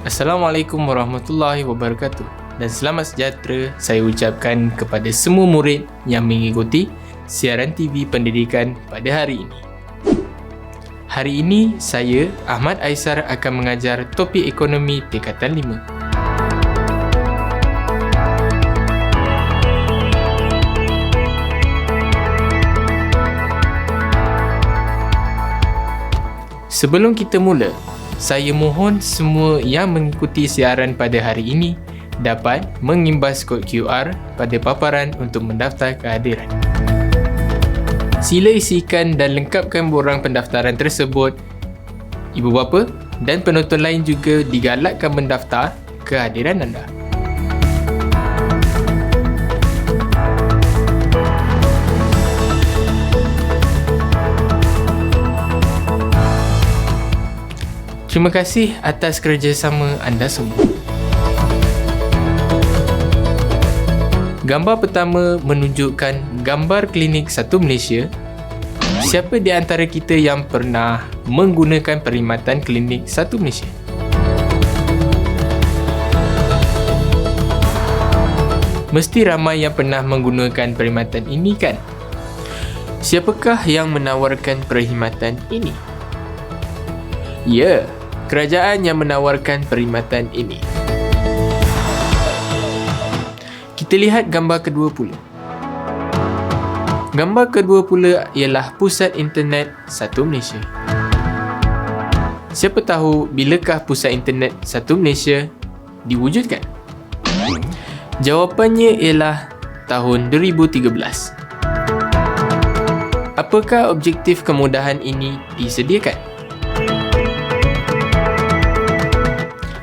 Assalamualaikum warahmatullahi wabarakatuh dan selamat sejahtera saya ucapkan kepada semua murid yang mengikuti siaran TV pendidikan pada hari ini. Hari ini saya, Ahmad Aisar, akan mengajar topik ekonomi tingkatan 5. Sebelum kita mula, saya mohon semua yang mengikuti siaran pada hari ini dapat mengimbas kod QR pada paparan untuk mendaftar kehadiran. Sila isikan dan lengkapkan borang pendaftaran tersebut. Ibu bapa dan penonton lain juga digalakkan mendaftar kehadiran anda. Terima kasih atas kerjasama anda semua. Gambar pertama menunjukkan gambar klinik Satu Malaysia. Siapa di antara kita yang pernah menggunakan perkhidmatan klinik Satu Malaysia? Mesti ramai yang pernah menggunakan perkhidmatan ini kan? Siapakah yang menawarkan perkhidmatan ini? Ya, kerajaan yang menawarkan perkhidmatan ini. Kita lihat gambar kedua pula. Gambar kedua pula ialah Pusat Internet Satu Malaysia. Siapa tahu bilakah Pusat Internet Satu Malaysia diwujudkan? Jawapannya ialah tahun 2013. Apakah objektif kemudahan ini disediakan?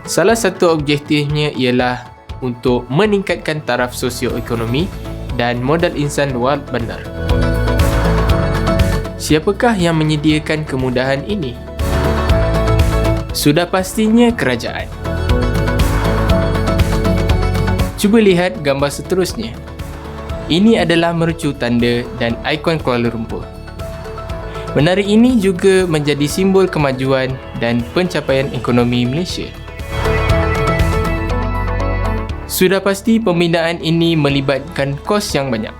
Salah satu objektifnya ialah untuk meningkatkan taraf sosioekonomi dan modal insan luar bandar. Siapakah yang menyediakan kemudahan ini? Sudah pastinya kerajaan. Cuba lihat gambar seterusnya. Ini adalah mercu tanda dan ikon Kuala Lumpur. Menara ini juga menjadi simbol kemajuan dan pencapaian ekonomi Malaysia. Sudah pasti pembinaan ini melibatkan kos yang banyak.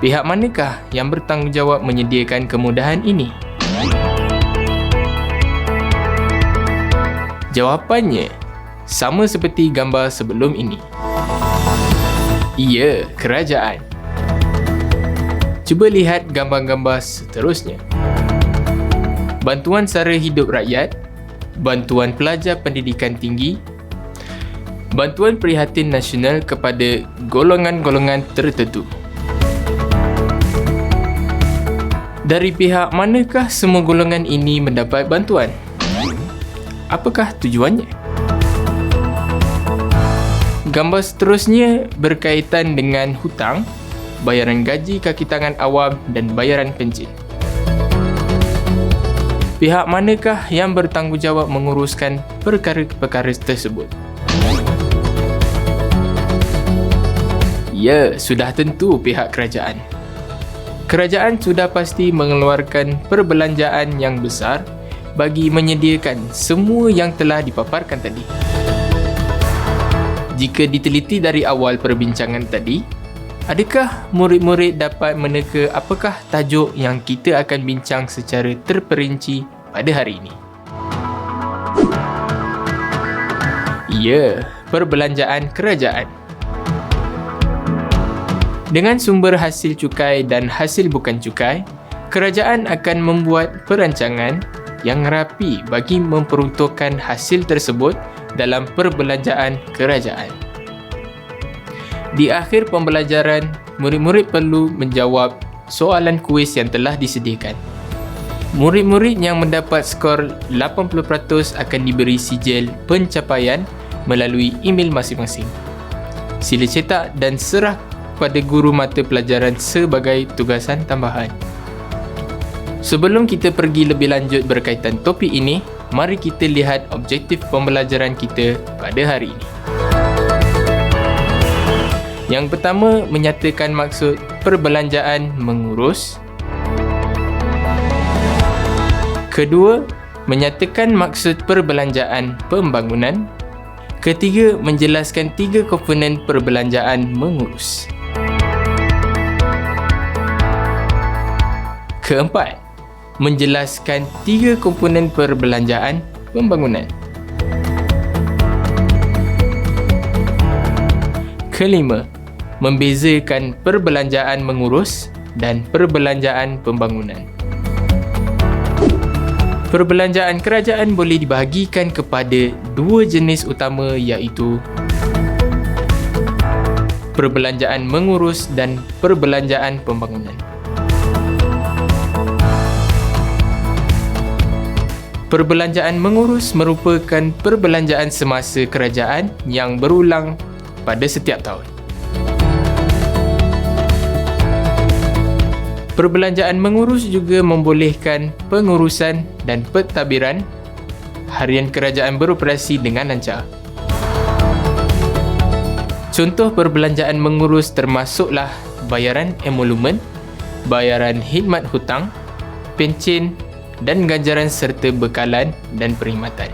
Pihak manakah yang bertanggungjawab menyediakan kemudahan ini? Jawapannya sama seperti gambar sebelum ini. Ya, kerajaan. Cuba lihat gambar-gambar seterusnya. Bantuan sara hidup rakyat, bantuan pelajar pendidikan tinggi, bantuan prihatin nasional kepada golongan-golongan tertentu. Dari pihak manakah semua golongan ini mendapat bantuan? Apakah tujuannya? Gambar seterusnya berkaitan dengan hutang, bayaran gaji kaki tangan awam dan bayaran pencen. Pihak manakah yang bertanggungjawab menguruskan perkara-perkara tersebut? Ya, sudah tentu pihak kerajaan. Kerajaan sudah pasti mengeluarkan perbelanjaan yang besar bagi menyediakan semua yang telah dipaparkan tadi. Jika diteliti dari awal perbincangan tadi, adakah murid-murid dapat meneka apakah tajuk yang kita akan bincang secara terperinci pada hari ini? Ya, perbelanjaan kerajaan. Dengan sumber hasil cukai dan hasil bukan cukai, kerajaan akan membuat perancangan yang rapi bagi memperuntukkan hasil tersebut dalam perbelanjaan kerajaan. Di akhir pembelajaran, murid-murid perlu menjawab soalan kuis yang telah disediakan. Murid-murid yang mendapat skor 80% akan diberi sijil pencapaian melalui email masing-masing. Sila cetak dan serah pada guru mata pelajaran sebagai tugasan tambahan. Sebelum kita pergi lebih lanjut berkaitan topik ini, mari kita lihat objektif pembelajaran kita pada hari ini. Yang pertama, menyatakan maksud perbelanjaan mengurus. Kedua, menyatakan maksud perbelanjaan pembangunan. Ketiga, menjelaskan 3 komponen perbelanjaan mengurus. Keempat, menjelaskan 3 komponen perbelanjaan pembangunan. Kelima, membezakan perbelanjaan mengurus dan perbelanjaan pembangunan. Perbelanjaan kerajaan boleh dibahagikan kepada 2 jenis utama, iaitu perbelanjaan mengurus dan perbelanjaan pembangunan. Perbelanjaan mengurus merupakan perbelanjaan semasa kerajaan yang berulang pada setiap tahun. Perbelanjaan mengurus juga membolehkan pengurusan dan pentadbiran harian kerajaan beroperasi dengan lancar. Contoh perbelanjaan mengurus termasuklah bayaran emolumen, bayaran khidmat hutang, pencen dan ganjaran serta bekalan dan perkhidmatan.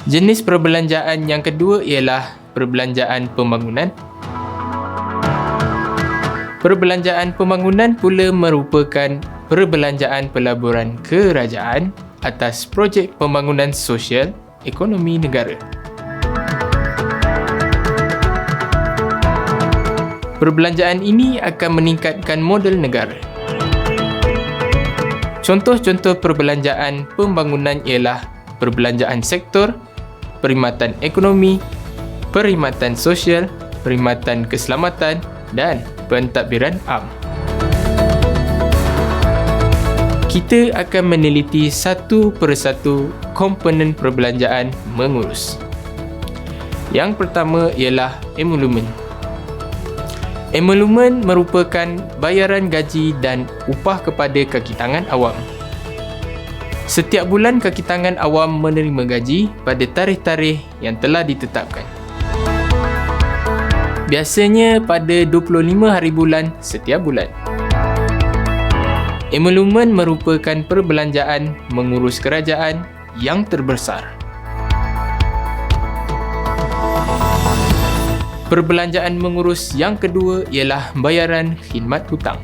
Jenis perbelanjaan yang kedua ialah perbelanjaan pembangunan. Perbelanjaan pembangunan pula merupakan perbelanjaan pelaburan kerajaan atas projek pembangunan sosial ekonomi negara. Perbelanjaan ini akan meningkatkan modal negara. Contoh-contoh perbelanjaan pembangunan ialah perbelanjaan sektor, perkhidmatan ekonomi, perkhidmatan sosial, perkhidmatan keselamatan dan pentadbiran am. Kita akan meneliti satu persatu komponen perbelanjaan mengurus. Yang pertama ialah emolumen. Emolumen merupakan bayaran gaji dan upah kepada kaki tangan awam. Setiap bulan kaki tangan awam menerima gaji pada tarikh-tarikh yang telah ditetapkan. Biasanya pada 25 hari bulan setiap bulan. Emolumen merupakan perbelanjaan mengurus kerajaan yang terbesar. Perbelanjaan mengurus yang kedua ialah bayaran khidmat hutang.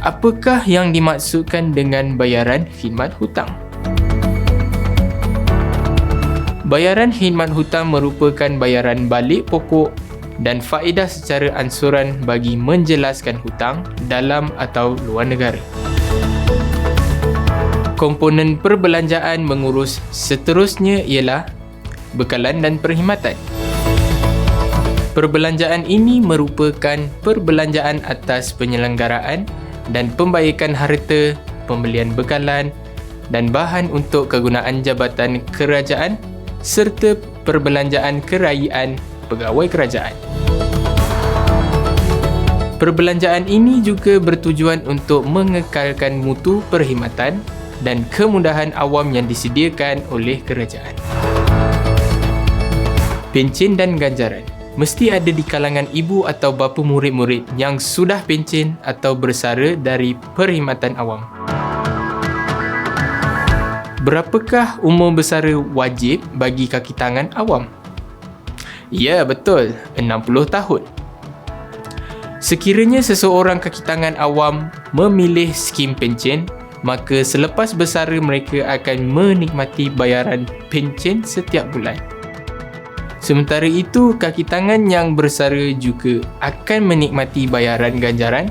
Apakah yang dimaksudkan dengan bayaran khidmat hutang? Bayaran khidmat hutang merupakan bayaran balik pokok dan faedah secara ansuran bagi menjelaskan hutang dalam atau luar negara. Komponen perbelanjaan mengurus seterusnya ialah bekalan dan perkhidmatan. Perbelanjaan ini merupakan perbelanjaan atas penyelenggaraan dan pembaikan harta, pembelian bekalan dan bahan untuk kegunaan jabatan kerajaan serta perbelanjaan kerayaan pegawai kerajaan. Perbelanjaan ini juga bertujuan untuk mengekalkan mutu perkhidmatan dan kemudahan awam yang disediakan oleh kerajaan. Pencen dan ganjaran mesti ada di kalangan ibu atau bapa murid-murid yang sudah pencen atau bersara dari perkhidmatan awam. Berapakah umur bersara wajib bagi kaki tangan awam? Ya, betul, 60 tahun. Sekiranya seseorang kaki tangan awam memilih skim pencen, maka selepas bersara mereka akan menikmati bayaran pencen setiap bulan. Sementara itu, kaki tangan yang bersara juga akan menikmati bayaran ganjaran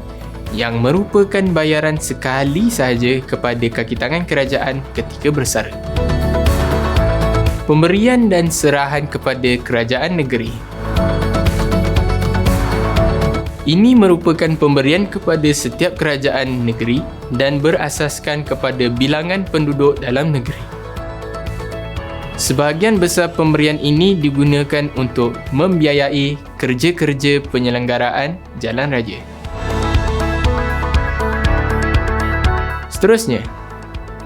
yang merupakan bayaran sekali sahaja kepada kaki tangan kerajaan ketika bersara. Pemberian dan serahan kepada kerajaan negeri. Ini merupakan pemberian kepada setiap kerajaan negeri dan berasaskan kepada bilangan penduduk dalam negeri. Sebahagian besar pemberian ini digunakan untuk membiayai kerja-kerja penyelenggaraan jalan raya. Seterusnya,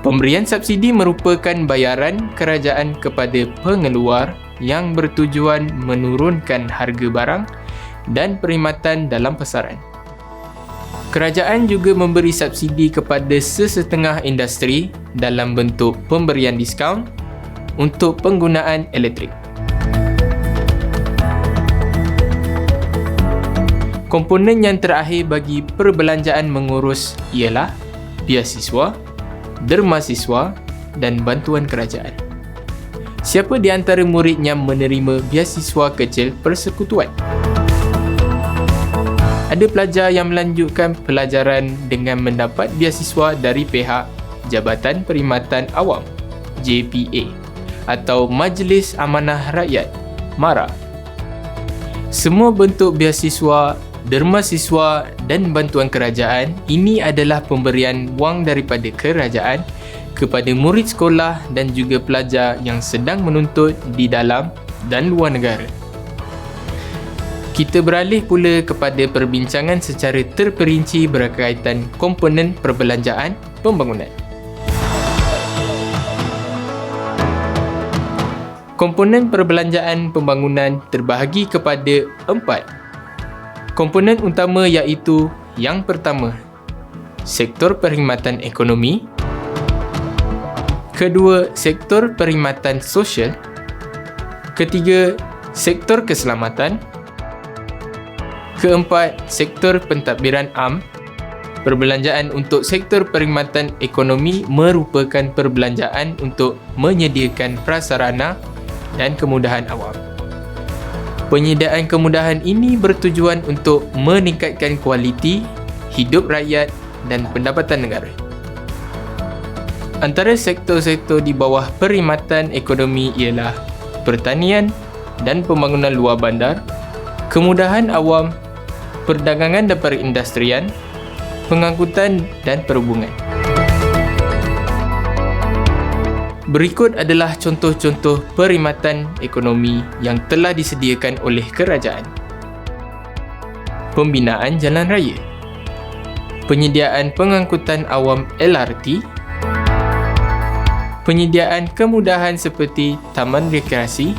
pemberian subsidi merupakan bayaran kerajaan kepada pengeluar yang bertujuan menurunkan harga barang dan perkhidmatan dalam pasaran. Kerajaan juga memberi subsidi kepada sesetengah industri dalam bentuk pemberian diskaun untuk penggunaan elektrik. Komponen yang terakhir bagi perbelanjaan mengurus ialah biasiswa, derma siswa dan bantuan kerajaan. Siapa di antara murid yang menerima biasiswa kecil persekutuan? Ada pelajar yang melanjutkan pelajaran dengan mendapat biasiswa dari pihak Jabatan Perkhidmatan Awam JPA atau Majlis Amanah Rakyat MARA. Semua bentuk biasiswa, derma siswa dan bantuan kerajaan ini adalah pemberian wang daripada kerajaan kepada murid sekolah dan juga pelajar yang sedang menuntut di dalam dan luar negara. Kita beralih pula kepada perbincangan secara terperinci berkaitan komponen perbelanjaan pembangunan. Komponen perbelanjaan pembangunan terbahagi kepada 4. Komponen utama iaitu yang pertama, sektor perkhidmatan ekonomi. Kedua, sektor perkhidmatan sosial. Ketiga, sektor keselamatan. Keempat, sektor pentadbiran am. Perbelanjaan untuk sektor perkhidmatan ekonomi merupakan perbelanjaan untuk menyediakan prasarana dan kemudahan awam. Penyediaan kemudahan ini bertujuan untuk meningkatkan kualiti hidup rakyat dan pendapatan negara. Antara sektor-sektor di bawah perkhidmatan ekonomi ialah pertanian dan pembangunan luar bandar, kemudahan awam, perdagangan dan perindustrian, pengangkutan dan perhubungan. Berikut adalah contoh-contoh perkhidmatan ekonomi yang telah disediakan oleh kerajaan. Pembinaan jalan raya, penyediaan pengangkutan awam LRT, penyediaan kemudahan seperti taman rekreasi.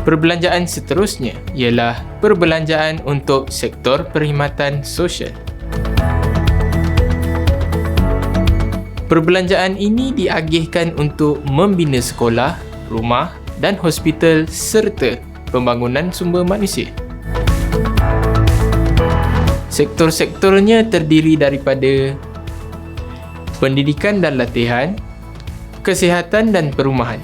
Perbelanjaan seterusnya ialah perbelanjaan untuk sektor perkhidmatan sosial. Perbelanjaan ini diagihkan untuk membina sekolah, rumah dan hospital serta pembangunan sumber manusia. Sektor-sektornya terdiri daripada pendidikan dan latihan, kesihatan dan perumahan.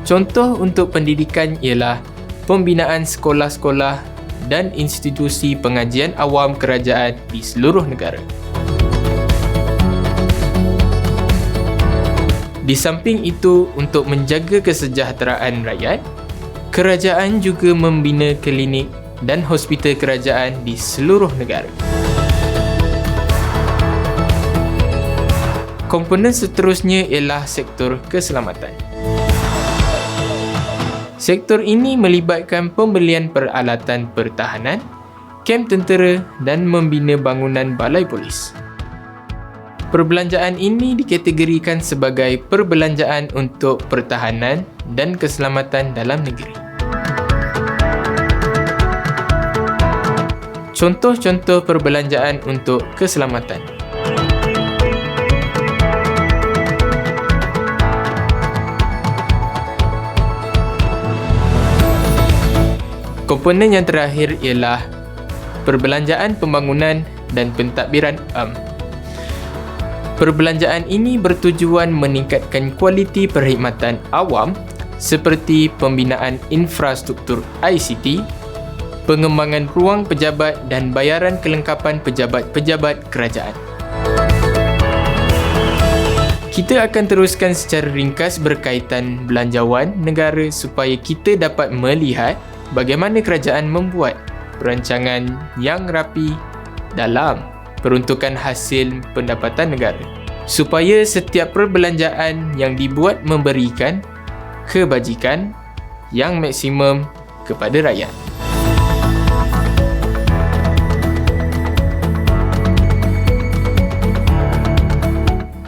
Contoh untuk pendidikan ialah pembinaan sekolah-sekolah dan institusi pengajian awam kerajaan di seluruh negara. Di samping itu, untuk menjaga kesejahteraan rakyat, kerajaan juga membina klinik dan hospital kerajaan di seluruh negara. Komponen seterusnya ialah sektor keselamatan. Sektor ini melibatkan pembelian peralatan pertahanan, kem tentera dan membina bangunan balai polis. Perbelanjaan ini dikategorikan sebagai perbelanjaan untuk pertahanan dan keselamatan dalam negeri. Contoh-contoh perbelanjaan untuk keselamatan. Komponen yang terakhir ialah perbelanjaan pembangunan dan pentadbiran am. Perbelanjaan ini bertujuan meningkatkan kualiti perkhidmatan awam seperti pembinaan infrastruktur ICT, pengembangan ruang pejabat dan bayaran kelengkapan pejabat-pejabat kerajaan. Kita akan teruskan secara ringkas berkaitan belanjawan negara supaya kita dapat melihat bagaimana kerajaan membuat perancangan yang rapi dalam peruntukan hasil pendapatan negara supaya setiap perbelanjaan yang dibuat memberikan kebajikan yang maksimum kepada rakyat.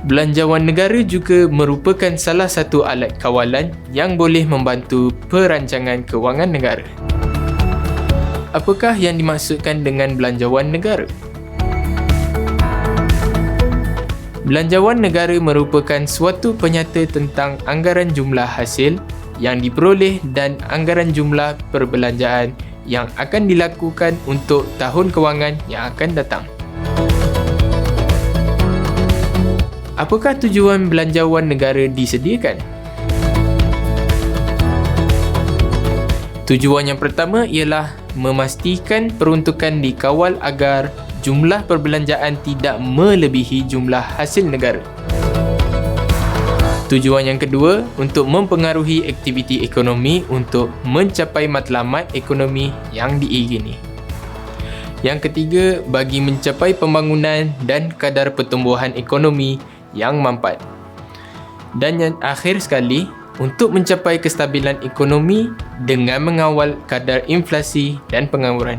Belanjawan negara juga merupakan salah satu alat kawalan yang boleh membantu perancangan kewangan negara. Apakah yang dimaksudkan dengan belanjawan negara? Belanjawan negara merupakan suatu penyata tentang anggaran jumlah hasil yang diperoleh dan anggaran jumlah perbelanjaan yang akan dilakukan untuk tahun kewangan yang akan datang. Apakah tujuan belanjawan negara disediakan? Tujuan yang pertama ialah memastikan peruntukan dikawal agar jumlah perbelanjaan tidak melebihi jumlah hasil negara. Tujuan yang kedua, untuk mempengaruhi aktiviti ekonomi untuk mencapai matlamat ekonomi yang diingini. Yang ketiga, bagi mencapai pembangunan dan kadar pertumbuhan ekonomi yang mampat. Dan yang akhir sekali, untuk mencapai kestabilan ekonomi dengan mengawal kadar inflasi dan pengangguran.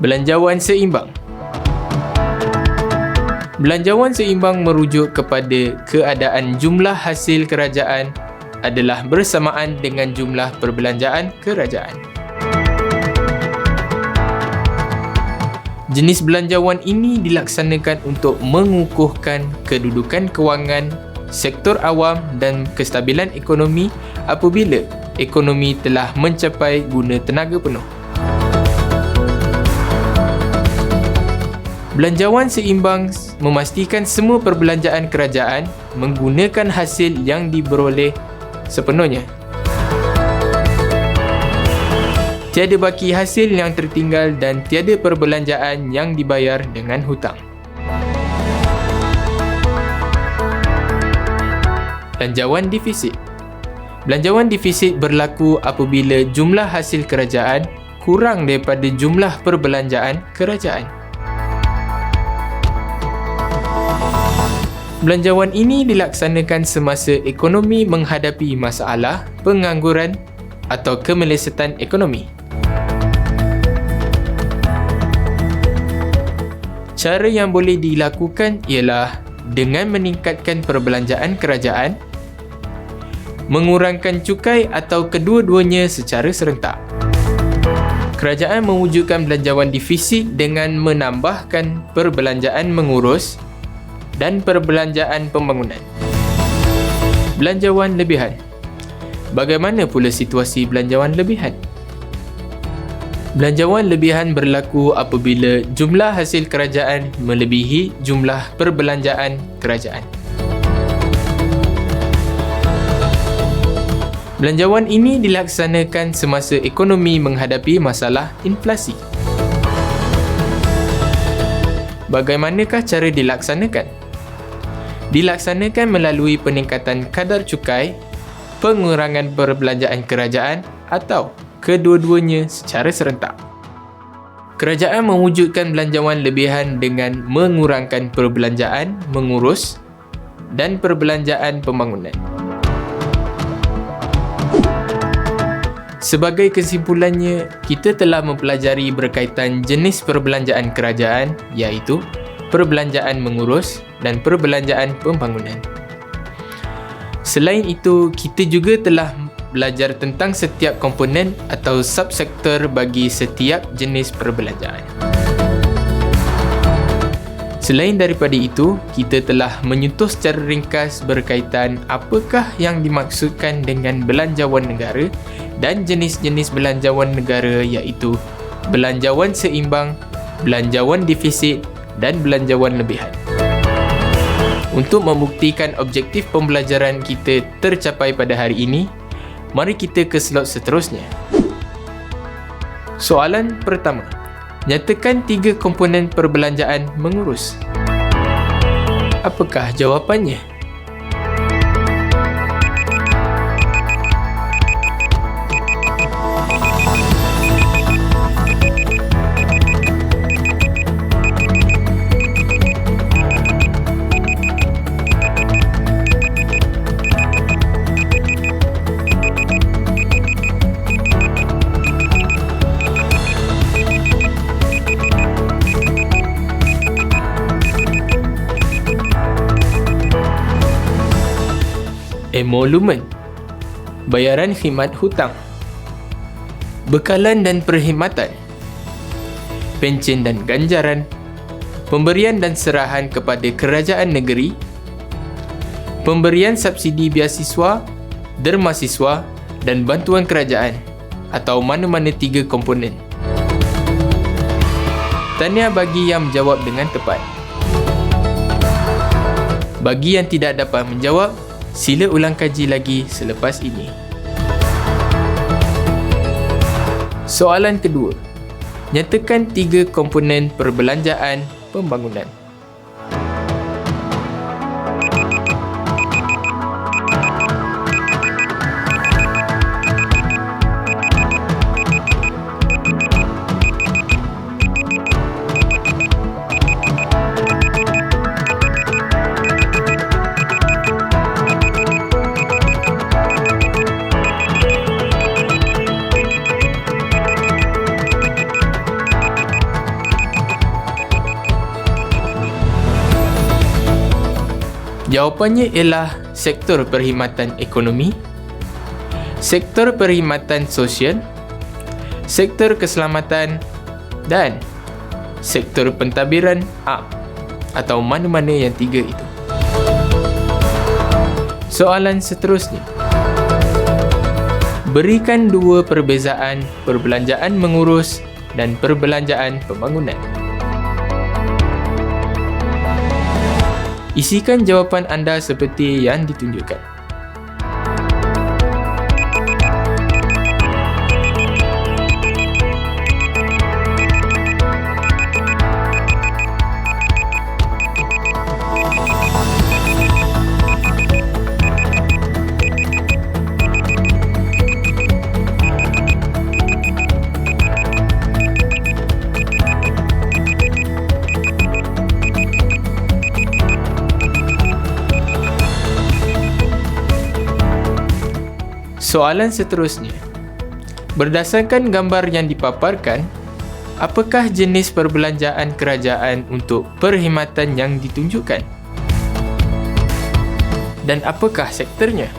Belanjawan seimbang. Belanjawan seimbang merujuk kepada keadaan jumlah hasil kerajaan adalah bersamaan dengan jumlah perbelanjaan kerajaan. Jenis belanjawan ini dilaksanakan untuk mengukuhkan kedudukan kewangan sektor awam dan kestabilan ekonomi apabila ekonomi telah mencapai guna tenaga penuh. Belanjawan seimbang memastikan semua perbelanjaan kerajaan menggunakan hasil yang diperoleh sepenuhnya. Tiada baki hasil yang tertinggal dan tiada perbelanjaan yang dibayar dengan hutang. Belanjawan defisit. Belanjawan defisit berlaku apabila jumlah hasil kerajaan kurang daripada jumlah perbelanjaan kerajaan. Belanjawan ini dilaksanakan semasa ekonomi menghadapi masalah pengangguran atau kemelesetan ekonomi. Cara yang boleh dilakukan ialah dengan meningkatkan perbelanjaan kerajaan, mengurangkan cukai atau kedua-duanya secara serentak. Kerajaan mewujudkan belanjawan defisit dengan menambahkan perbelanjaan mengurus dan perbelanjaan pembangunan. Belanjawan lebihan. Bagaimana pula situasi belanjawan lebihan? Belanjawan lebihan berlaku apabila jumlah hasil kerajaan melebihi jumlah perbelanjaan kerajaan. Belanjawan ini dilaksanakan semasa ekonomi menghadapi masalah inflasi. Bagaimanakah cara dilaksanakan? Dilaksanakan melalui peningkatan kadar cukai, pengurangan perbelanjaan kerajaan atau kedua-duanya secara serentak. Kerajaan mewujudkan belanjawan lebihan dengan mengurangkan perbelanjaan mengurus dan perbelanjaan pembangunan. Sebagai kesimpulannya, kita telah mempelajari berkaitan jenis perbelanjaan kerajaan iaitu perbelanjaan mengurus dan perbelanjaan pembangunan. Selain itu, kita juga telah belajar tentang setiap komponen atau subsektor bagi setiap jenis perbelanjaan. Selain daripada itu, kita telah menyentuh secara ringkas berkaitan apakah yang dimaksudkan dengan belanjawan negara dan jenis-jenis belanjawan negara iaitu belanjawan seimbang, belanjawan defisit dan belanjawan lebihan. Untuk membuktikan objektif pembelajaran kita tercapai pada hari ini, mari kita ke slot seterusnya. Soalan pertama. Nyatakan 3 komponen perbelanjaan mengurus. Apakah jawapannya? Emolumen, bayaran khidmat hutang. bekalan dan perkhidmatan, pencen dan ganjaran, pemberian dan serahan kepada kerajaan negeri, pemberian subsidi beasiswa, derma siswa dan bantuan kerajaan atau mana-mana 3 komponen. Tahniah bagi yang menjawab dengan tepat. Bagi yang tidak dapat menjawab, sila ulang kaji lagi selepas ini. Soalan kedua. Nyatakan 3 komponen perbelanjaan pembangunan. Jawapannya ialah sektor perkhidmatan ekonomi, sektor perkhidmatan sosial, sektor keselamatan dan sektor pentadbiran am atau mana-mana yang 3 itu. Soalan seterusnya. Berikan 2 perbezaan perbelanjaan mengurus dan perbelanjaan pembangunan. Isikan jawapan anda seperti yang ditunjukkan. Soalan seterusnya. Berdasarkan gambar yang dipaparkan, apakah jenis perbelanjaan kerajaan untuk perkhidmatan yang ditunjukkan? Dan apakah sektornya?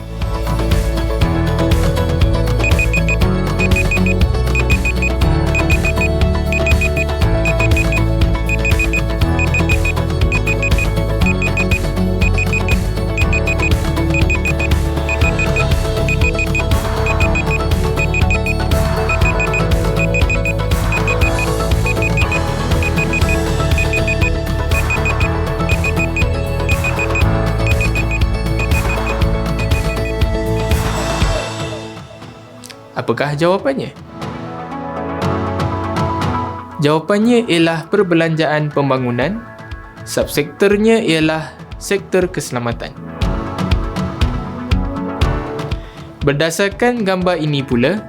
Apakah jawapannya? Jawapannya ialah perbelanjaan pembangunan, subsektornya ialah sektor keselamatan. Berdasarkan gambar ini pula,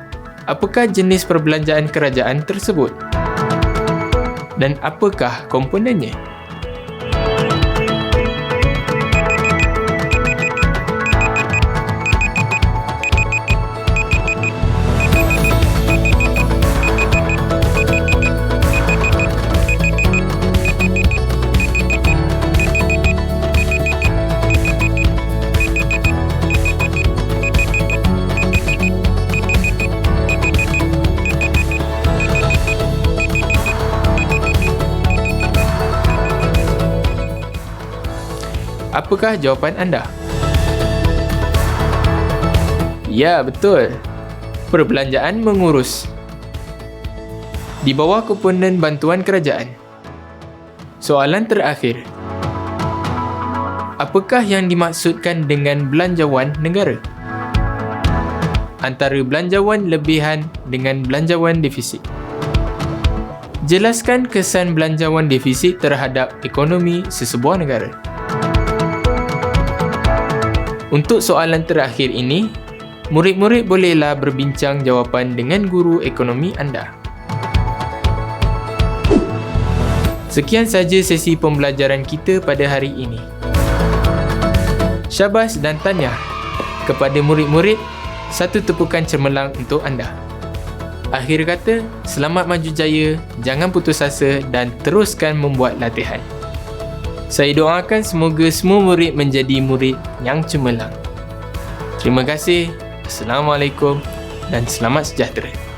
apakah jenis perbelanjaan kerajaan tersebut? Dan apakah komponennya? Apakah jawapan anda? Ya, betul. Perbelanjaan mengurus. Di bawah komponen bantuan kerajaan. Soalan terakhir. Apakah yang dimaksudkan dengan belanjawan negara? Antara belanjawan lebihan dengan belanjawan defisit. Jelaskan kesan belanjawan defisit terhadap ekonomi sesebuah negara. Untuk soalan terakhir ini, murid-murid bolehlah berbincang jawapan dengan guru ekonomi anda. Sekian saja sesi pembelajaran kita pada hari ini. Syabas dan tahniah kepada murid-murid, satu tepukan cemerlang untuk anda. Akhir kata, selamat maju jaya, jangan putus asa dan teruskan membuat latihan. Saya doakan semoga semua murid menjadi murid yang cemerlang. Terima kasih. Assalamualaikum dan selamat sejahtera.